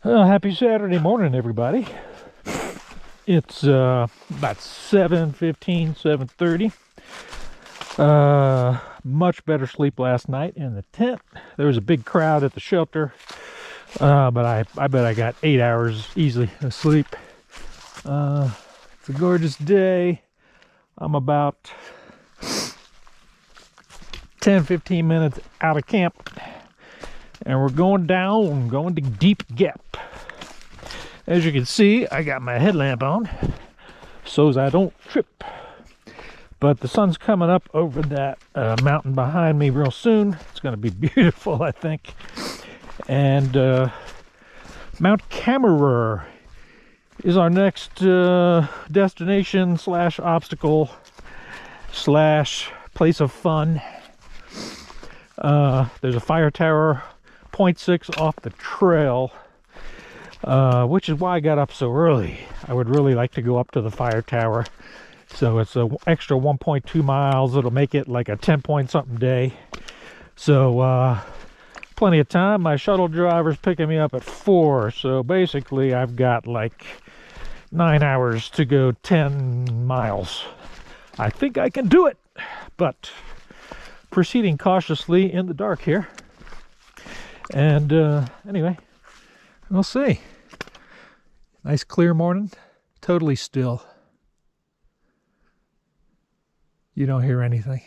Well, happy Saturday morning, everybody. It's about 7:15, 7:30. Much better sleep last night in the tent. There was a big crowd at the shelter, but I bet I got 8 hours easily of sleep. It's a gorgeous day. I'm about 10-15 minutes out of camp, and we're going to Deep Gap. As you can see, I got my headlamp on so as I don't trip. But the sun's coming up over that mountain behind me real soon. It's going to be beautiful, I think. And Mount Cammerer is our next destination slash obstacle slash place of fun. There's a fire tower 0.6 off the trail, which is why I got up so early. I would really like to go up to the fire tower. So it's an extra 1.2 miles. It'll make it like a 10-point-something day. So plenty of time. My shuttle driver's picking me up at 4. So basically I've got like 9 hours to go 10 miles. I think I can do it, but proceeding cautiously in the dark here. And anyway, we'll see. Nice clear morning, totally still. You don't hear anything.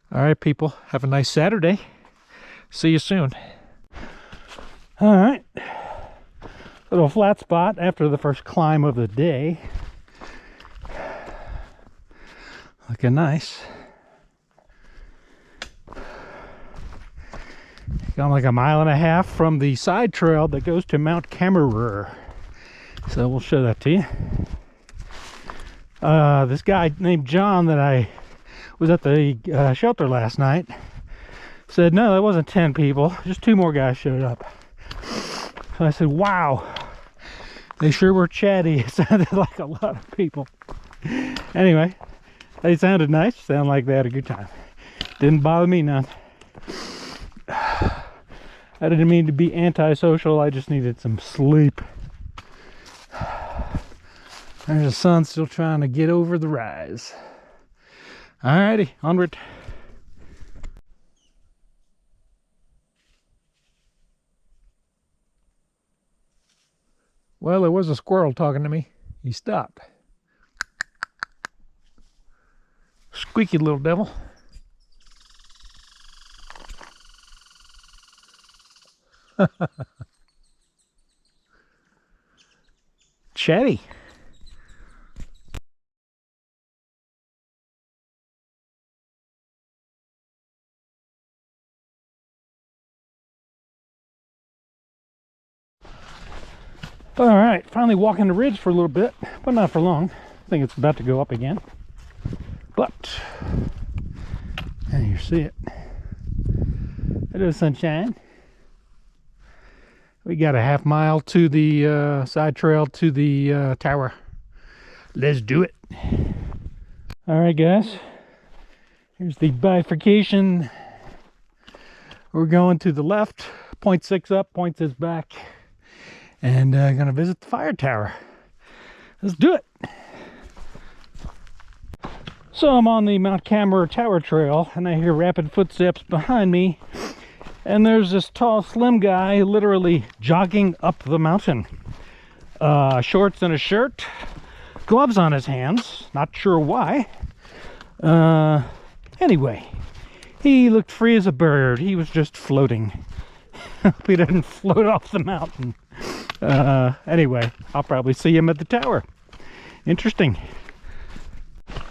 All right, people, have a nice Saturday. See you soon. All right, little flat spot after the first climb of the day. Looking nice. Gone like a mile and a half from the side trail that goes to Mount Cammerer. So we'll show that to you. This guy named John that I was at the shelter last night said, no, that wasn't 10 people. Just 2 more guys showed up. So I said, wow. They sure were chatty. It sounded like a lot of people. Anyway, they sounded nice. Sounded like they had a good time. Didn't bother me none. I didn't mean to be antisocial. I just needed some sleep. There's the sun still trying to get over the rise. Alrighty, onward. Well, there was a squirrel talking to me. He stopped. Squeaky little devil. Chatty. All right, finally walking the ridge for a little bit, but not for long. I think it's about to go up again. But, and you see it. Hello, sunshine. We got a half mile to the side trail to the tower. Let's do it. All right, guys. Here's the bifurcation. We're going to the left, 0.6 up, 0.6 back. And gonna visit the fire tower. Let's do it. So I'm on the Mount Cammerer Tower Trail, and I hear rapid footsteps behind me. And there's this tall, slim guy literally jogging up the mountain. Shorts and a shirt, gloves on his hands, not sure why. Anyway, he looked free as a bird. He was just floating. Hope he didn't float off the mountain. Anyway, I'll probably see him at the tower. Interesting.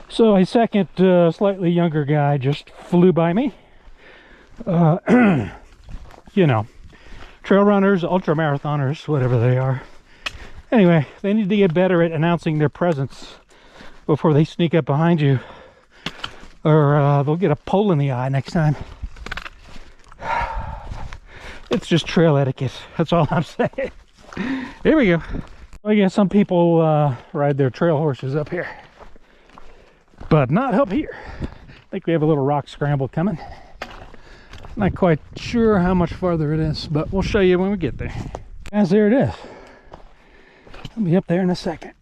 So a second slightly younger guy just flew by me. You know, trail runners, ultra marathoners, whatever they are. Anyway, they need to get better at announcing their presence before they sneak up behind you, or they'll get a pole in the eye next time. It's just trail etiquette, that's all I'm saying. Here we go. I guess some people ride their trail horses up here, but not up here. I think we have a little rock scramble coming. Not quite sure how much farther it is, but we'll show you when we get there. Guys, there it is. I'll be up there in a second.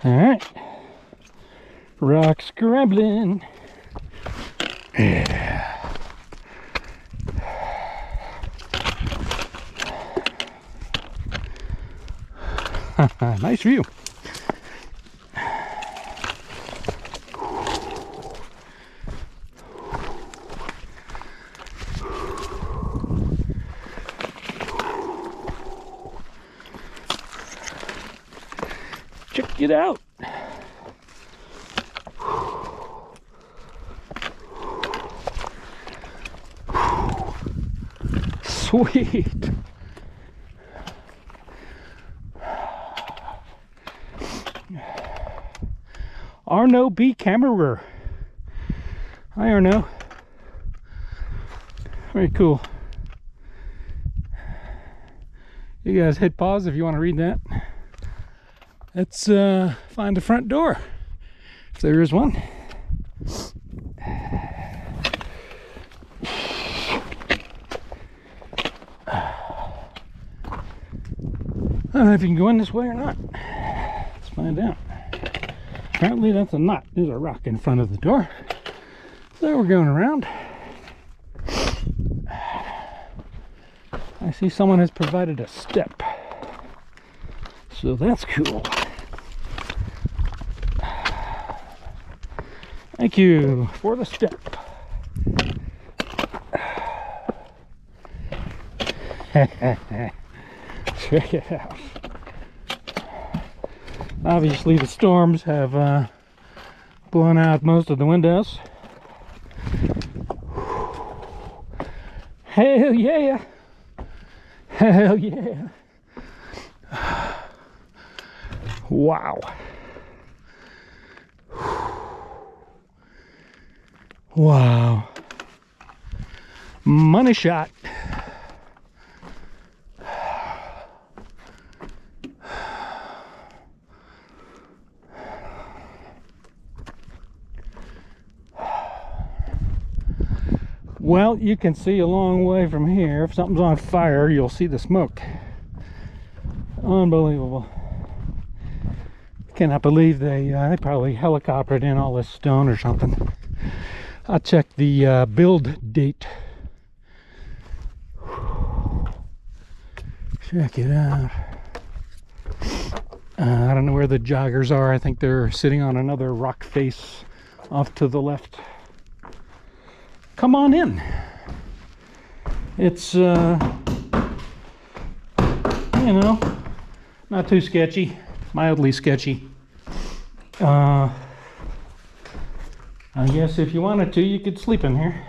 All right, rock scrambling. Yeah. Nice view. Check it out. Sweet. Arno B. Cammerer. Hi, Arno. Very cool. You guys hit pause if you want to read that. Let's find the front door, if there is one. I don't know if you can go in this way or not. Let's find out. Apparently that's a knot. There's a rock in front of the door. So we're going around. I see someone has provided a step. So that's cool. Thank you for the step. Check it out. Obviously the storms have blown out most of the windows. Hell yeah! Hell yeah! Wow. Wow. Money shot. Well, you can see a long way from here. If something's on fire, you'll see the smoke. Unbelievable. Cannot believe they probably helicoptered in all this stone or something. I'll check the build date. Check it out. I don't know where the joggers are. I think they're sitting on another rock face off to the left. Come on in. It's you know, not too sketchy, mildly sketchy. I guess if you wanted to, you could sleep in here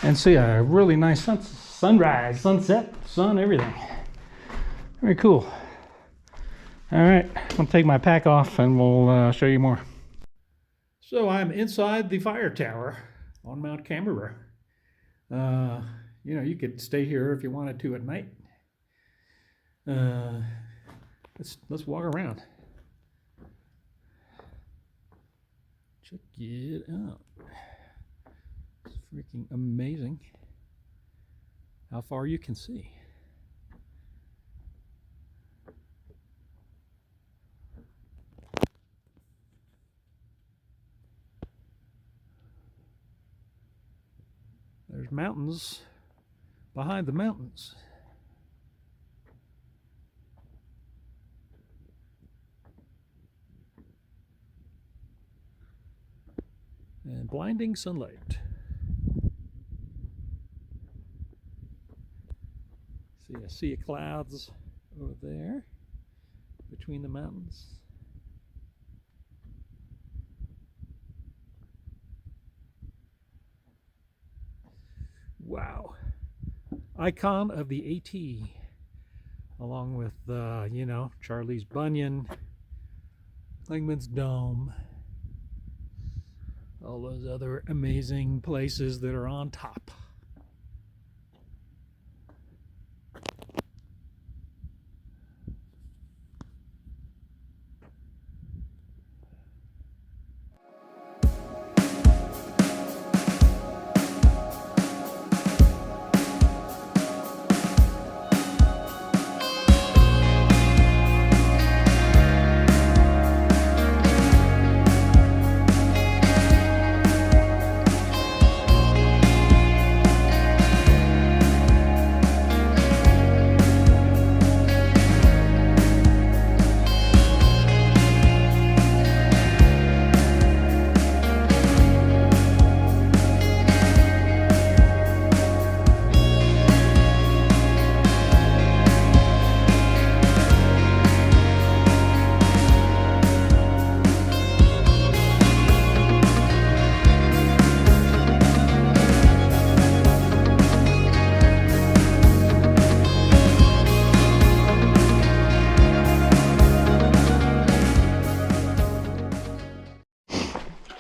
and see a really nice sunrise, sunset, sun, everything. Very cool. All right, I'm gonna take my pack off and we'll show you more. So I'm inside the fire tower on Mount Cammerer. You know, you could stay here if you wanted to at night. Let's walk around. Check it out. It's freaking amazing how far you can see. There's mountains behind the mountains. And blinding sunlight. See a sea of clouds over there between the mountains. Wow. Icon of the AT. along with, you know, Charlie's Bunyan, Lingman's Dome, all those other amazing places that are on top.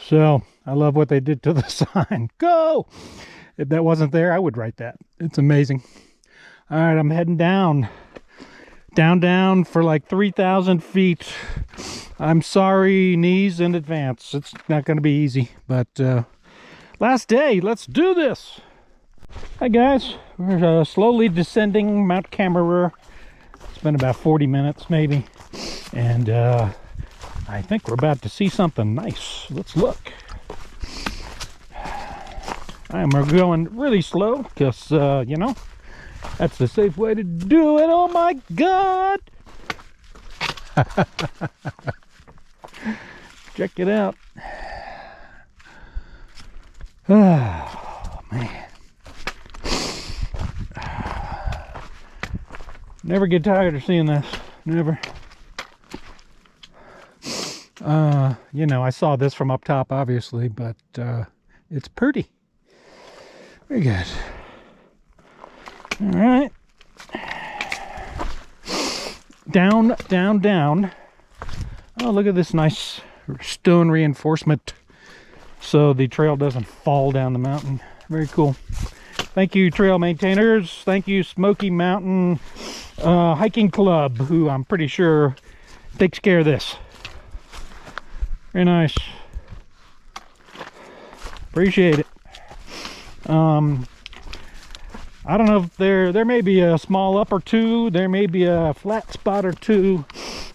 So, I love what they did to the sign. Go! If that wasn't there, I would write that. It's amazing. All right, I'm heading down. Down for like 3,000 feet. I'm sorry, knees, in advance. It's not going to be easy, but last day, let's do this. Hi, guys. We're slowly descending Mount Cammerer. It's been about 40 minutes, maybe. And I think we're about to see something nice. Let's look. I'm going really slow because, you know, that's the safe way to do it. Oh my God! Check it out. Oh, man. Never get tired of seeing this. Never. You know, I saw this from up top, obviously, but it's pretty. Very good. All right. Down. Oh, look at this nice stone reinforcement so the trail doesn't fall down the mountain. Very cool. Thank you, trail maintainers. Thank you, Smoky Mountain Hiking Club, who I'm pretty sure takes care of this. Very nice. Appreciate it. I don't know if there may be a small up or two, there may be a flat spot or two,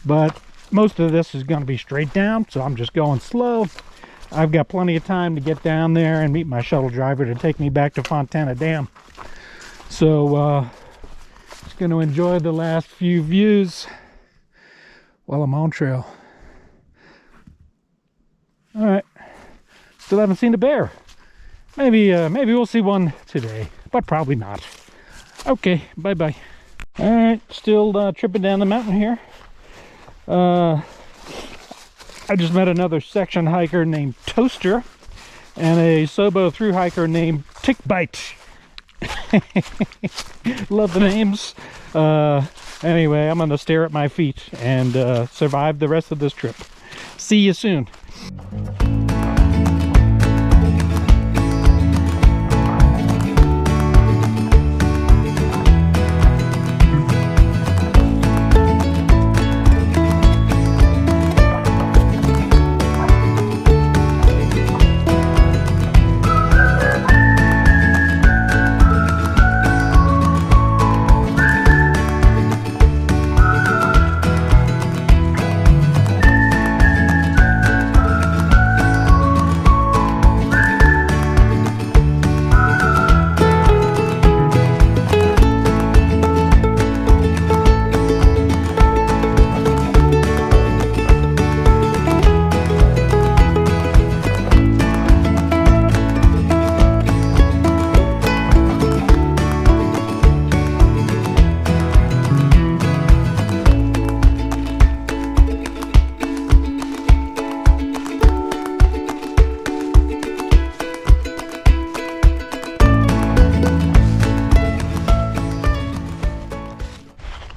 but most of this is going to be straight down, so I'm just going slow. I've got plenty of time to get down there and meet my shuttle driver to take me back to Fontana Dam. So just going to enjoy the last few views while I'm on trail. All right, still haven't seen a bear. Maybe we'll see one today, but probably not. Okay, bye-bye. All right, still tripping down the mountain here. I just met another section hiker named Toaster and a Sobo through hiker named Tickbite. Love the names. Anyway, I'm gonna stare at my feet and survive the rest of this trip. See you soon.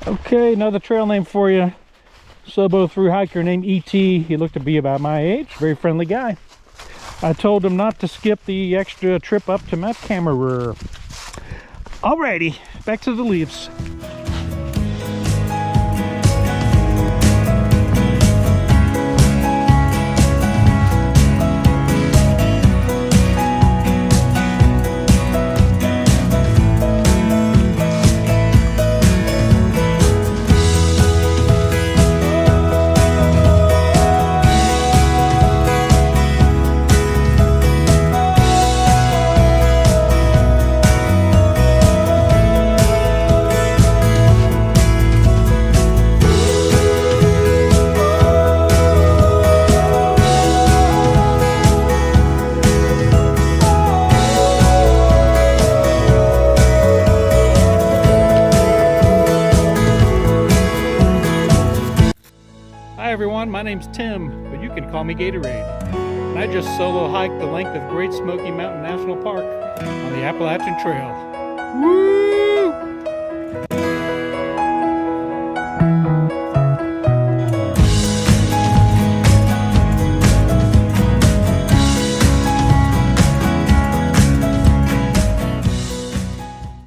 Okay, another trail name for you. Sobo through hiker named E.T. He looked to be about my age. Very friendly guy. I told him not to skip the extra trip up to Mount Cammerer. Alrighty, back to the leaves. Hi everyone, my name's Tim, but you can call me Gatorade. And I just solo hiked the length of Great Smoky Mountain National Park on the Appalachian Trail. Woo!